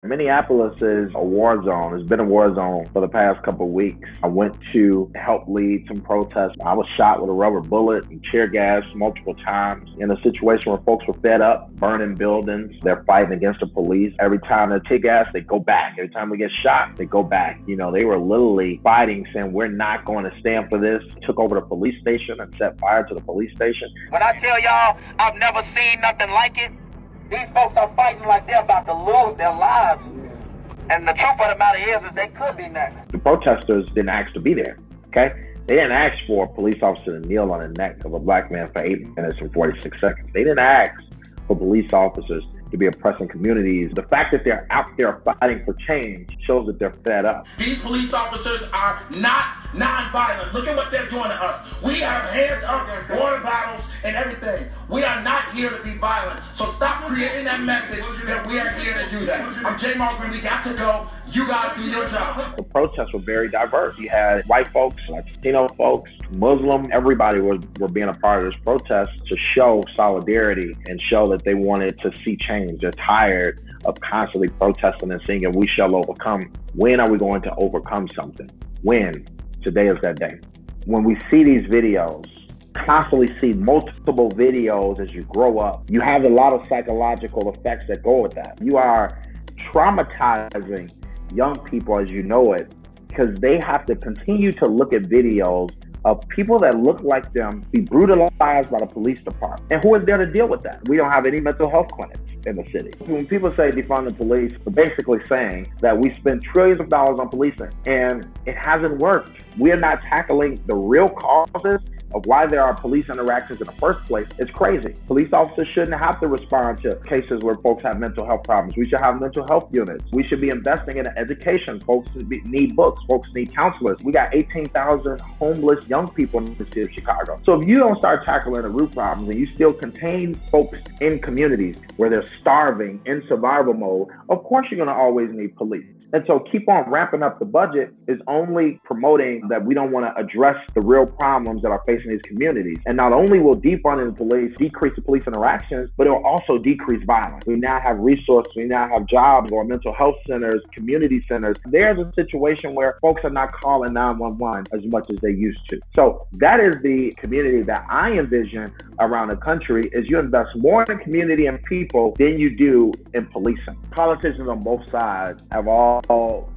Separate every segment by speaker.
Speaker 1: Minneapolis is a war zone. It's been a war zone for the past couple of weeks. I went to help lead some protests. I was shot with a rubber bullet and tear gas multiple times in a situation where folks were fed up, burning buildings. They're fighting against the police. Every time they tear gas, they go back. Every time we get shot, they go back. You know, they were literally fighting, saying, we're not going to stand for this. Took over the police station and set fire to the police station.
Speaker 2: When I tell y'all, I've never seen nothing like it. These folks are fighting like they're about to lose their lives. And the truth of the matter is they could be next.
Speaker 1: The protesters didn't ask to be there, okay? They didn't ask for a police officer to kneel on the neck of a black man for 8 minutes and 46 seconds. They didn't ask for police officers to be oppressing communities. The fact that they're out there fighting for change shows that they're fed up.
Speaker 3: These police officers are not non-violent. Look at what they're doing to us. We have hands up, water bottles, and everything. We are not here to be violent. So stop creating that message that we are here to do that. I'm Jamal. We got to go. You guys do your job.
Speaker 1: The protests were very diverse. You had white folks, Latino folks, Muslim, everybody were being a part of this protest to show solidarity and show that they wanted to see change. They're tired of constantly protesting and singing, we shall overcome. When are we going to overcome something? When? Today is that day. When we see these videos, constantly see multiple videos as you grow up, you have a lot of psychological effects that go with that. You are traumatizing young people as you know it, because they have to continue to look at videos of people that look like them be brutalized by the police department. And who is there to deal with that? We don't have any mental health clinics in the city. When people say defund the police, they're basically saying that we spend trillions of dollars on policing, and it hasn't worked. We are not tackling the real causes of why there are police interactions in the first place. It's crazy. Police officers shouldn't have to respond to cases where folks have mental health problems. We should have mental health units. We should be investing in education. Folks need books. Folks need counselors. We got 18,000 homeless young people in the city of Chicago. So if you don't start tackling the root problems and you still contain folks in communities where they're starving in survival mode, of course you're gonna always need police. And so keep on ramping up the budget is only promoting that we don't want to address the real problems that are facing these communities. And not only will defunding the police decrease the police interactions, but it will also decrease violence. We now have resources, we now have jobs or mental health centers, community centers. There's a situation where folks are not calling 911 as much as they used to. So that is the community that I envision around the country, is you invest more in community and people than you do in policing. Politicians on both sides have all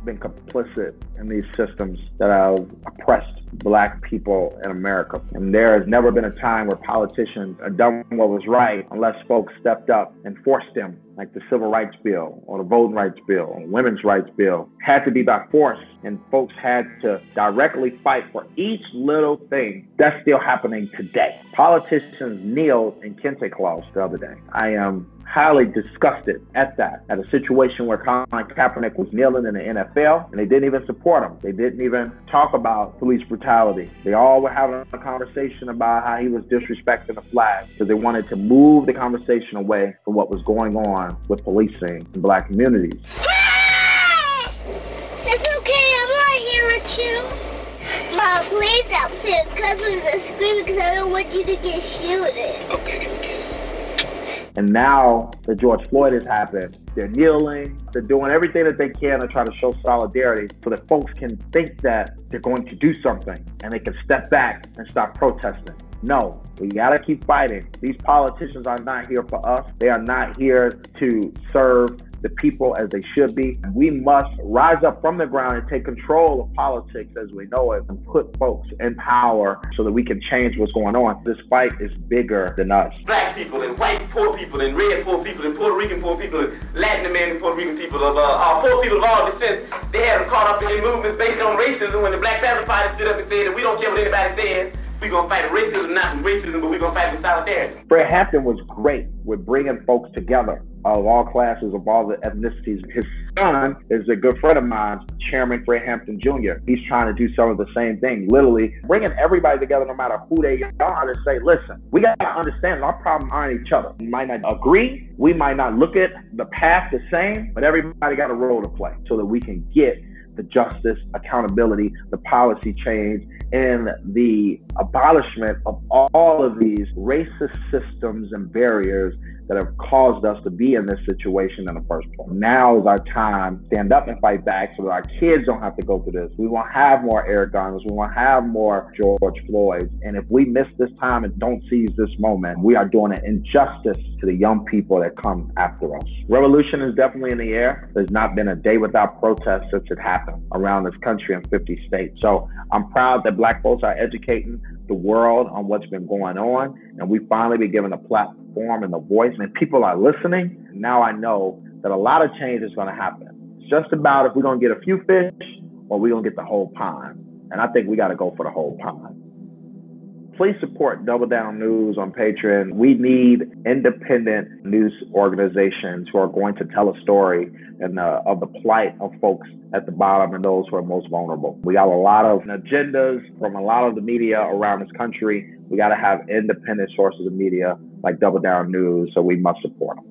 Speaker 1: been complicit in these systems that have oppressed Black people in America. And there has never been a time where politicians have done what was right unless folks stepped up and forced them, like the Civil Rights Bill or the Voting Rights Bill or Women's Rights Bill. Had to be by force, and folks had to directly fight for each little thing. That's still happening today. Politicians kneeled in Kente Claus the other day. I am highly disgusted at that, at a situation where Colin Kaepernick was kneeling in the NFL and they didn't even support him. They didn't even talk about police brutality. They all were having a conversation about how he was disrespecting the flag because they wanted to move the conversation away from what was going on with policing in Black communities.
Speaker 4: It's okay, I'm right here with you. Mom, please help him because we're screaming because I don't want you to get shooted.
Speaker 3: Okay, give me a kiss.
Speaker 1: And now that George Floyd has happened, they're kneeling, they're doing everything that they can to try to show solidarity so that folks can think that they're going to do something and they can step back and stop protesting. No, we gotta keep fighting. These politicians are not here for us. They are not here to serve the people as they should be. We must rise up from the ground and take control of politics as we know it and put folks in power so that we can change what's going on. This fight is bigger than us.
Speaker 5: Black people and white poor people and red poor people and Puerto Rican poor people and Latin American Puerto Rican people of poor people of all descents, they had them caught up in movements based on racism when the Black Panther Party stood up and said that we don't care what anybody says. We're going to fight racism, not with racism, but we're going to fight with solidarity.
Speaker 1: Fred Hampton was great with bringing folks together of all classes, of all the ethnicities. His son is a good friend of mine, Chairman Fred Hampton Jr. He's trying to do some of the same thing, literally bringing everybody together no matter who they are to say, listen, we got to understand our problems aren't each other. We might not agree, we might not look at the path the same, but everybody got a role to play so that we can get the justice, accountability, the policy change, and the abolishment of all of these racist systems and barriers that have caused us to be in this situation in the first place. Now is our time to stand up and fight back so that our kids don't have to go through this. We won't have more Eric Garners. We won't have more George Floyds. And if we miss this time and don't seize this moment, we are doing an injustice to the young people that come after us. Revolution is definitely in the air. There's not been a day without protest since it happened around this country in 50 states. So I'm proud that Black folks are educating the world on what's been going on, and we finally been given a platform and a voice, and people are listening. Now I know that a lot of change is going to happen. It's just about if we're going to get a few fish or we're going to get the whole pond. And I think we got to go for the whole pond. Please support Double Down News on Patreon. We need independent news organizations who are going to tell a story of the plight of folks at the bottom and those who are most vulnerable. We got a lot of agendas from a lot of the media around this country. We got to have independent sources of media like Double Down News, so we must support them.